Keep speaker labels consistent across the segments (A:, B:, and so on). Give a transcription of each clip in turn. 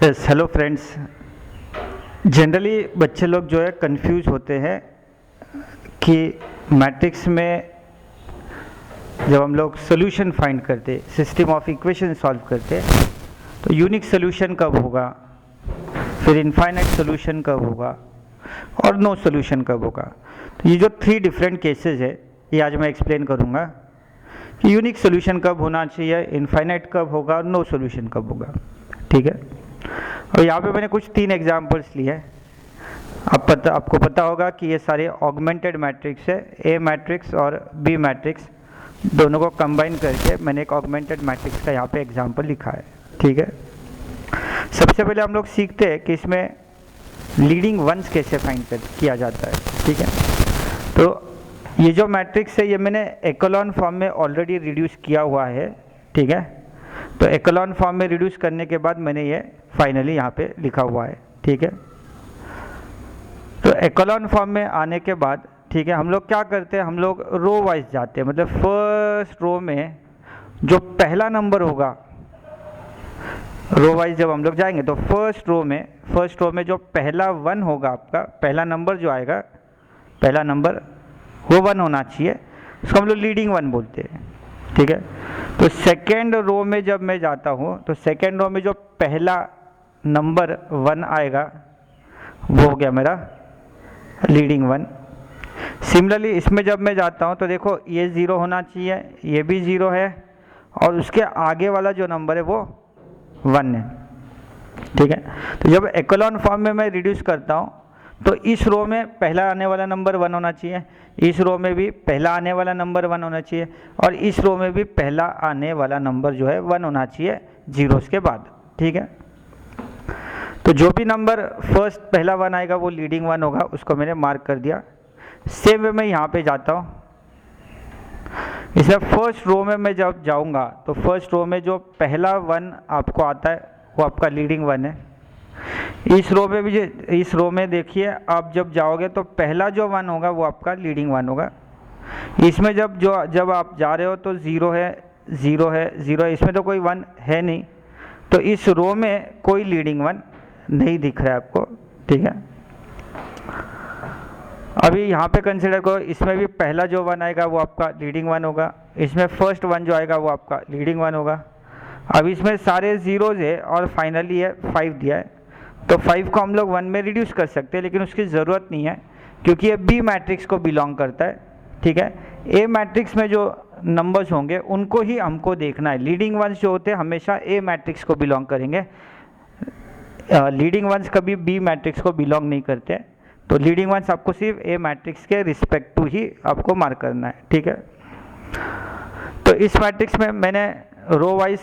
A: Yes hello friends. Generally बच्चे लोग जो है कंफ्यूज होते हैं कि मैट्रिक्स में जब हम लोग सोल्यूशन फाइंड करते, सिस्टम ऑफ इक्वेशन सॉल्व करते, तो यूनिक सोल्यूशन कब होगा, फिर इनफाइनाइट सोल्यूशन कब होगा और नो सोल्यूशन कब होगा। तो ये जो 3 डिफरेंट केसेस है ये आज मैं एक्सप्लेन करूँगा कि यूनिक सोल्यूशन कब होना चाहिए, इनफाइनाइट कब होगा और नो सोल्यूशन कब होगा। ठीक है। और यहाँ पे मैंने कुछ 3 एग्जाम्पल्स लिए हैं। आपको पता होगा कि ये सारे ऑगमेंटेड मैट्रिक्स है, ए मैट्रिक्स और बी मैट्रिक्स दोनों को कंबाइन करके मैंने एक ऑगमेंटेड मैट्रिक्स का यहाँ पे एग्जाम्पल लिखा है। ठीक है। सबसे पहले हम लोग सीखते हैं कि इसमें लीडिंग वंस कैसे फाइंड किया जाता है। ठीक है। तो ये जो मैट्रिक्स है ये मैंने एक्लोन फॉर्म में ऑलरेडी रिड्यूस किया हुआ है। ठीक है। तो एक्लोन फॉर्म में रिड्यूस करने के बाद मैंने ये फाइनली यहाँ पे लिखा हुआ है। ठीक है। तो एक्लोन फॉर्म में आने के बाद ठीक है हम लोग क्या करते हैं, हम लोग रो वाइज जाते हैं, मतलब फर्स्ट रो में जो पहला नंबर होगा, रो वाइज जब हम लोग जाएंगे तो फर्स्ट रो में जो पहला 1 होगा, आपका पहला नंबर जो आएगा, पहला नंबर वो 1 होना चाहिए, उसको हम लोग लीडिंग 1 बोलते हैं। ठीक है। तो सेकेंड रो में जब मैं जाता हूँ तो सेकेंड रो में जो पहला नंबर 1 आएगा वो हो गया मेरा लीडिंग 1। सिमिलरली इसमें जब मैं जाता हूँ तो देखो ये 0 होना चाहिए, ये भी 0 है और उसके आगे वाला जो नंबर है वो 1 है। ठीक है। तो जब एक्लोन फॉर्म में मैं रिड्यूस करता हूँ तो इस रो में पहला आने वाला नंबर 1 होना चाहिए, इस रो में भी पहला आने वाला नंबर 1 होना चाहिए और इस रो में भी पहला आने वाला नंबर जो है 1 होना चाहिए जीरोस के बाद। ठीक है। तो जो भी नंबर फर्स्ट पहला 1 आएगा वो लीडिंग 1 होगा, उसको मैंने मार्क कर दिया। सेम वे मैं यहाँ पे जाता हूँ, इसमें फर्स्ट रो में मैं जब जाऊँगा तो फर्स्ट रो में जो पहला 1 आपको आता है वो आपका लीडिंग 1 है। इस रो में देखिए आप जब जाओगे तो पहला जो 1 होगा वो आपका लीडिंग 1 होगा। इसमें जब आप जा रहे हो तो 0 है, 0 है, 0 है, इसमें तो कोई 1 है नहीं, तो इस रो में कोई लीडिंग 1 नहीं दिख रहा है आपको। ठीक है। अभी यहाँ पे कंसिडर करो, इसमें भी पहला जो 1 आएगा वो आपका लीडिंग 1 होगा, इसमें फर्स्ट 1 जो आएगा वो आपका लीडिंग 1 होगा। अब इसमें सारे जीरोज है और फाइनली है 5 दिया है, तो 5 को हम लोग 1 में रिड्यूस कर सकते हैं, लेकिन उसकी ज़रूरत नहीं है क्योंकि ये बी मैट्रिक्स को बिलोंग करता है। ठीक है। ए मैट्रिक्स में जो नंबर्स होंगे उनको ही हमको देखना है। लीडिंग वंस जो होते हैं हमेशा ए मैट्रिक्स को बिलोंग करेंगे, लीडिंग वंस कभी बी मैट्रिक्स को बिलोंग नहीं करते। तो लीडिंग वंस आपको सिर्फ ए मैट्रिक्स के रिस्पेक्ट टू ही आपको मार्क करना है। ठीक है। तो इस मैट्रिक्स में मैंने रो वाइज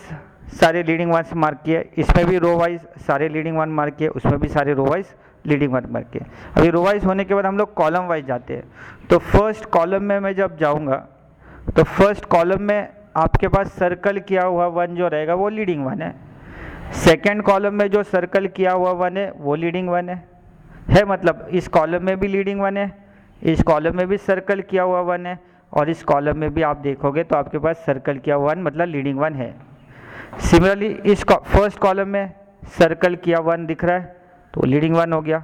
A: सारे लीडिंग वंस मार्क किए, इसमें भी रो वाइज सारे लीडिंग 1 मार्क किए, उसमें भी सारे रो वाइज लीडिंग 1 मार्क किए। अभी रो वाइज होने के बाद हम लोग कॉलम वाइज जाते हैं। तो फर्स्ट कॉलम में मैं जब जाऊंगा तो फर्स्ट कॉलम में आपके पास सर्कल किया हुआ 1 जो रहेगा वो लीडिंग 1 है। सेकेंड कॉलम में जो सर्कल किया हुआ 1 है वो लीडिंग 1 है, मतलब इस कॉलम में भी लीडिंग 1 है, इस कॉलम में भी सर्कल किया हुआ 1 है और इस कॉलम में भी आप देखोगे तो आपके पास सर्कल किया हुआ 1 मतलब लीडिंग 1 है। सिमिलरली इस फर्स्ट कॉलम में सर्कल किया 1 दिख रहा है तो लीडिंग 1 हो गया,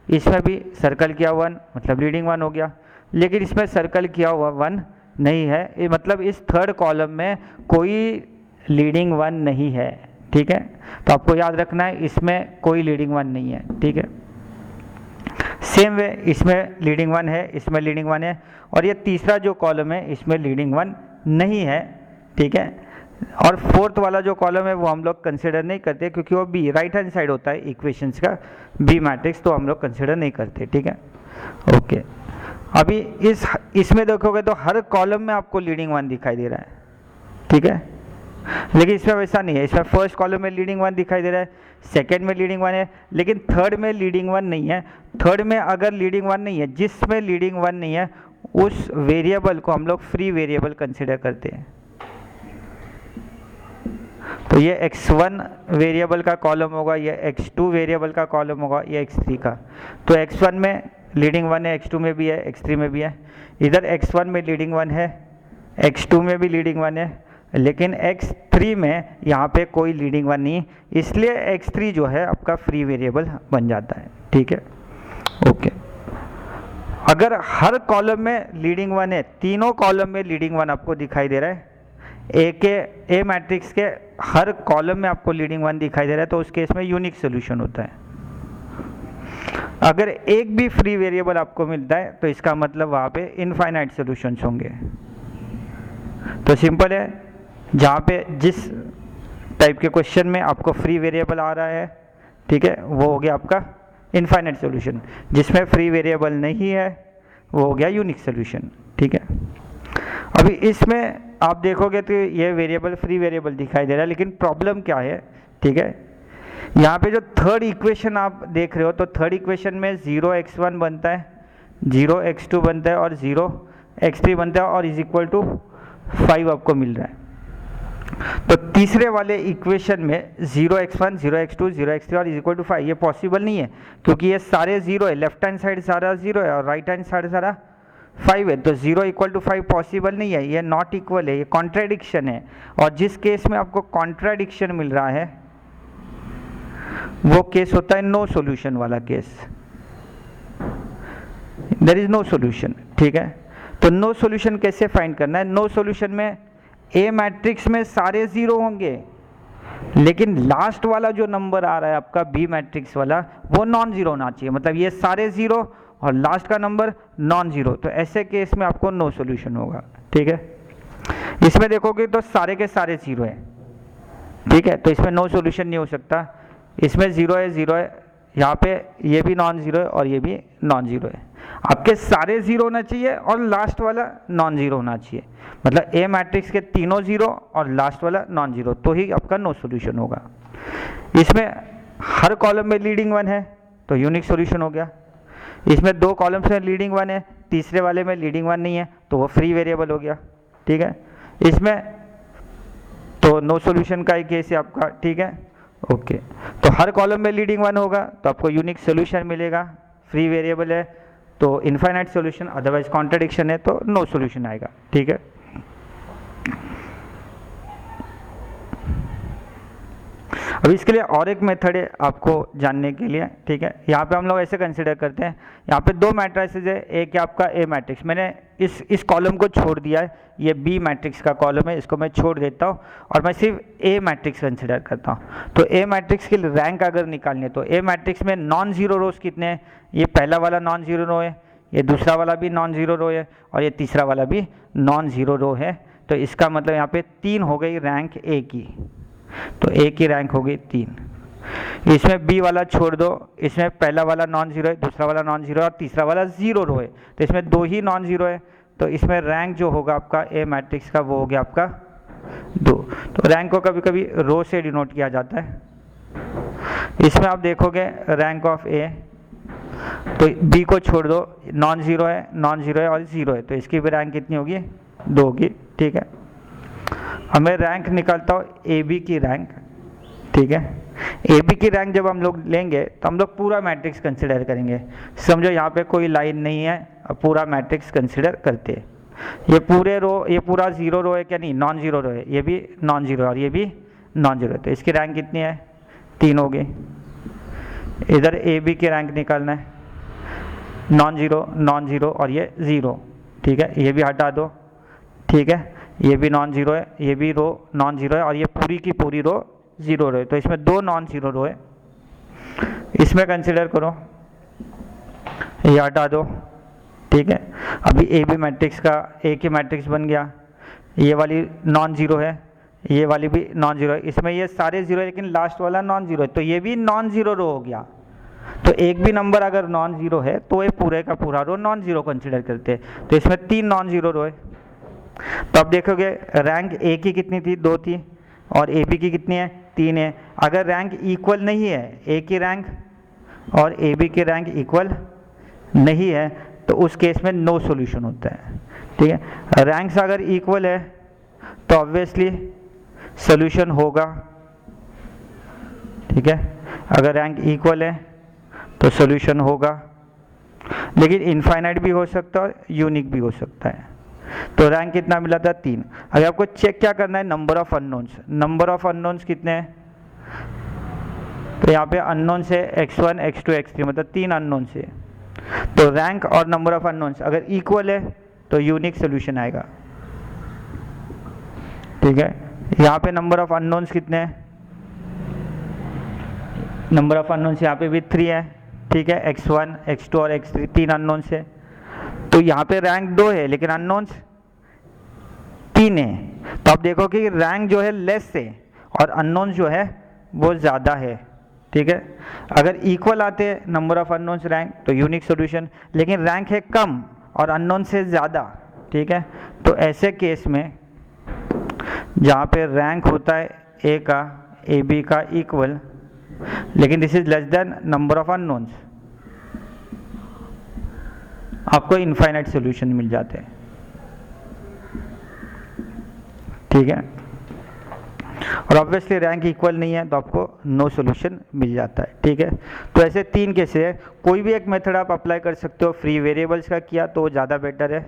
A: इसमें भी सर्कल किया 1 मतलब लीडिंग 1 हो गया, लेकिन इसमें सर्कल किया हुआ 1 नहीं है, ये मतलब इस थर्ड कॉलम में कोई लीडिंग 1 नहीं है। ठीक है। तो आपको याद रखना है इसमें कोई लीडिंग 1 नहीं है। ठीक है। सेम वे इसमें लीडिंग 1 है, इसमें लीडिंग 1 है और ये तीसरा जो कॉलम है इसमें लीडिंग 1 नहीं है। ठीक है। और फोर्थ वाला जो कॉलम है वो हम लोग कंसिडर नहीं करते क्योंकि वो बी राइट हैंड साइड होता है इक्वेशंस का, बी मैट्रिक्स, तो हम लोग कंसिडर नहीं करते। ठीक है। ओके। अभी इसमें देखोगे तो हर कॉलम में आपको लीडिंग 1 दिखाई दे रहा है। ठीक है। लेकिन इसमें वैसा नहीं है, इसमें फर्स्ट कॉलम में लीडिंग 1 दिखाई दे रहा है, सेकेंड में लीडिंग 1 है, लेकिन थर्ड में लीडिंग 1 नहीं है। थर्ड में अगर लीडिंग 1 नहीं है, जिसमें लीडिंग 1 नहीं है उस वेरिएबल को हम लोग फ्री वेरिएबल कंसिडर करते हैं। तो ये x1 वेरिएबल का कॉलम होगा, ये x2 वेरिएबल का कॉलम होगा, ये x3 का। तो x1 में लीडिंग 1 है, x2 में भी है, x3 में भी है। इधर x1 में लीडिंग 1 है, x2 में भी लीडिंग 1 है, लेकिन x3 में यहाँ पे कोई लीडिंग वन नहीं, इसलिए x3 जो है आपका फ्री वेरिएबल बन जाता है। ठीक है, ओके। अगर हर कॉलम में लीडिंग वन है, तीनों कॉलम में लीडिंग वन आपको दिखाई दे रहा है, ए मैट्रिक्स के हर कॉलम में आपको लीडिंग वन दिखाई दे रहा है, तो उस केस में यूनिक सोल्यूशन होता है। अगर एक भी फ्री वेरिएबल आपको मिलता है तो इसका मतलब वहाँ पे इनफाइनाइट सॉल्यूशंस होंगे। तो सिंपल है, जहाँ पे जिस टाइप के क्वेश्चन में आपको फ्री वेरिएबल आ रहा है, ठीक है, वो हो गया आपका इनफाइनाइट सॉल्यूशन। जिसमें फ्री वेरिएबल नहीं है वो हो गया यूनिक सॉल्यूशन। ठीक है, अभी इसमें आप देखोगे तो ये वेरिएबल फ्री वेरिएबल दिखाई दे रहा है, लेकिन प्रॉब्लम क्या है, ठीक है, यहाँ पे जो थर्ड इक्वेशन आप देख रहे हो, तो थर्ड इक्वेशन में 0x1 बनता है, 0x2 बनता है और 0x3 बनता है और इज इक्वल टू 5 आपको मिल रहा है। तो तीसरे वाले इक्वेशन में 0x1, 0x2, 0x3 और इज इक्वल टू 5 ये पॉसिबल नहीं है, क्योंकि ये सारे जीरो है, लेफ्ट हैंड साइड सारा जीरो है और राइट हैंड साइड सारा 5 है। तो 0 इक्वल टू 5 पॉसिबल नहीं है, ये नॉट इक्वल है, ये कॉन्ट्राडिक्शन है। और जिस केस में आपको कॉन्ट्राडिक्शन मिल रहा है वो केस होता है नो सॉल्यूशन वाला case, there is no solution. ठीक है, तो नो सॉल्यूशन कैसे फाइंड करना है? नो सॉल्यूशन में ए मैट्रिक्स में सारे जीरो होंगे, लेकिन लास्ट वाला जो नंबर आ रहा है आपका बी मैट्रिक्स वाला वो नॉन जीरो होना चाहिए, मतलब ये सारे जीरो और लास्ट का नंबर नॉन जीरो। तो ऐसे केस में आपको नो सॉल्यूशन होगा। ठीक है, इसमें देखोगे तो सारे के सारे जीरो है, ठीक है, तो इसमें नो सॉल्यूशन नहीं हो सकता। इसमें जीरो है, जीरो है, यहाँ पे ये भी नॉन जीरो है और ये भी नॉन जीरो है। आपके सारे जीरो होना चाहिए और लास्ट वाला नॉन जीरो होना चाहिए, मतलब ए मैट्रिक्स के तीनों जीरो और लास्ट वाला नॉन जीरो, तो ही आपका नो सॉल्यूशन होगा। इसमें हर कॉलम में लीडिंग वन है तो यूनिक सॉल्यूशन हो गया। इसमें दो कॉलम्स में लीडिंग वन है, तीसरे वाले में लीडिंग वन नहीं है, तो वो फ्री वेरिएबल हो गया। ठीक है, इसमें तो नो सॉल्यूशन का ही केस है आपका। ठीक है, ओके। तो हर कॉलम में लीडिंग वन होगा तो आपको यूनिक सॉल्यूशन मिलेगा, फ्री वेरिएबल है तो इनफाइनाइट सॉल्यूशन, अदरवाइज कॉन्ट्रडिक्शन है तो नो सॉल्यूशन आएगा। ठीक है, अब इसके लिए और एक मेथड है आपको जानने के लिए। ठीक है, यहाँ पे हम लोग ऐसे कंसिडर करते हैं, यहाँ पे दो मैट्रिसेस है, एक है आपका ए मैट्रिक्स, मैंने इस कॉलम को छोड़ दिया है, ये बी मैट्रिक्स का कॉलम है, इसको मैं छोड़ देता हूँ और मैं सिर्फ ए मैट्रिक्स कंसिडर करता हूँ। तो ए मैट्रिक्स की रैंक अगर निकालनी है तो ए मैट्रिक्स में नॉन जीरो रोज कितने हैं? ये पहला वाला नॉन जीरो रो है, ये दूसरा वाला भी नॉन जीरो रो है और ये तीसरा वाला भी नॉन जीरो रो है। तो इसका मतलब यहाँ पे 3 हो गई रैंक ए की, तो ए की रैंक हो गई 3। इसमें बी वाला छोड़ दो, इसमें पहला वाला नॉन जीरो है, दूसरा वाला नॉन जीरो है और तीसरा वाला जीरो रो है, तो इसमें 2 ही नॉन जीरो है, तो इसमें रैंक जो होगा आपका ए मैट्रिक्स का वो हो गया आपका 2। तो रैंक को कभी कभी रो से डिनोट किया जाता है। इसमें आप देखोगे रैंक ऑफ ए, तो बी को छोड़ दो, नॉन जीरो है और जीरो है, तो इसकी भी रैंक कितनी होगी? 2 की। ठीक है, हमें रैंक निकालता हूँ ए बी की रैंक। ठीक है, ए बी की रैंक जब हम लोग लेंगे तो हम लोग पूरा मैट्रिक्स कंसिडर करेंगे। समझो यहाँ पे कोई लाइन नहीं है, पूरा मैट्रिक्स कंसिडर करते हैं। ये पूरे रो, ये पूरा जीरो रो है क्या? नहीं, नॉन जीरो रो है, ये भी नॉन जीरो और ये भी नॉन जीरो है, तो इसकी रैंक कितनी है? 3 हो गई। इधर ए बी की रैंक निकालना है, नॉन जीरो और ये ज़ीरो। ठीक है, ये भी हटा दो। ठीक है, ये भी नॉन जीरो है, ये भी रो नॉन जीरो है और ये पूरी की पूरी रो जीरो रो है, तो इसमें 2 नॉन जीरो रो है। इसमें कंसिडर करो, ये हटा दो। ठीक है, अभी ए बी मैट्रिक्स का ए की मैट्रिक्स बन गया, ये वाली नॉन जीरो है, ये वाली भी नॉन जीरो है, इसमें ये सारे जीरो है लेकिन लास्ट वाला नॉन जीरो है, तो ये भी नॉन जीरो रो हो गया। तो एक भी नंबर अगर नॉन जीरो है तो ये पूरे का पूरा रो नॉन जीरो कंसिडर करते हैं, तो इसमें 3 नॉन जीरो रो है। तो अब देखोगे रैंक ए की कितनी थी? 2 थी और ए बी की कितनी है? 3 है। अगर रैंक इक्वल नहीं है, ए की रैंक और ए बी की रैंक इक्वल नहीं है, तो उस केस में नो सॉल्यूशन होता है। ठीक है, रैंक्स अगर इक्वल है तो ऑब्वियसली सॉल्यूशन होगा। ठीक है, अगर रैंक इक्वल है तो सॉल्यूशन होगा, लेकिन इनफाइनाइट भी हो सकता है और यूनिक भी हो सकता है। तो रैंक कितना मिला था 3। अगर आपको चेक क्या करना है, number of unknowns, number of unknowns कितने हैं, तो यहाँ पे अननोन्स है x1 x2 x3, मतलब 3 अननोन्स है। तो रैंक और नंबर ऑफ अननोन्स अगर इक्वल है तो यूनिक सोल्यूशन आएगा, ठीक है। यहाँ पे नंबर ऑफ अननोन्स कितने हैं, नंबर ऑफ अननोन्स यहाँ पे भी 3 है, ठीक है। x1 x2 और x3 3 अननोन्स है। तो यहाँ पे रैंक 2 है लेकिन अननोन्स 3 है। तो आप देखो कि रैंक जो है लेस है और अननोन्स जो है वो ज़्यादा है, ठीक है। अगर इक्वल आते हैं नंबर ऑफ अननोन्स रैंक तो यूनिक सॉल्यूशन, लेकिन रैंक है कम और अननोन से ज़्यादा, ठीक है। तो ऐसे केस में जहाँ पे रैंक होता है ए का ए बी का इक्वल, लेकिन this is less than number of unknowns, आपको इनफाइनाइट सॉल्यूशन मिल जाते हैं, ठीक है। और ऑब्वियसली रैंक इक्वल नहीं है तो आपको नो सॉल्यूशन मिल जाता है, ठीक है। तो ऐसे 3 केसेस है, कोई भी एक मेथड आप अप्लाई कर सकते हो। फ्री वेरिएबल्स का किया तो ज़्यादा बेटर है,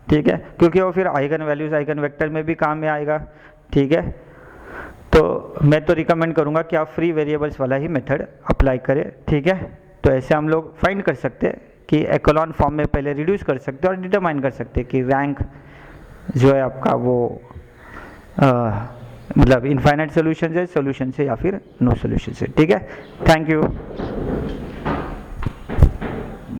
A: ठीक है, क्योंकि वो फिर आइगन वैल्यूज आइगन वेक्टर में भी काम में आएगा, ठीक है। तो मैं तो रिकमेंड करूँगा कि आप फ्री वेरिएबल्स वाला ही मेथड अप्लाई करें, ठीक है। तो ऐसे हम लोग फाइंड कर सकते हैं कि एक्लोन फॉर्म में पहले रिड्यूस कर सकते हैं और डिटरमाइन कर सकते हैं कि रैंक जो है आपका वो मतलब इनफाइनाइट सॉल्यूशन है, सॉल्यूशन से या फिर नो सॉल्यूशन से, ठीक है। Thank you.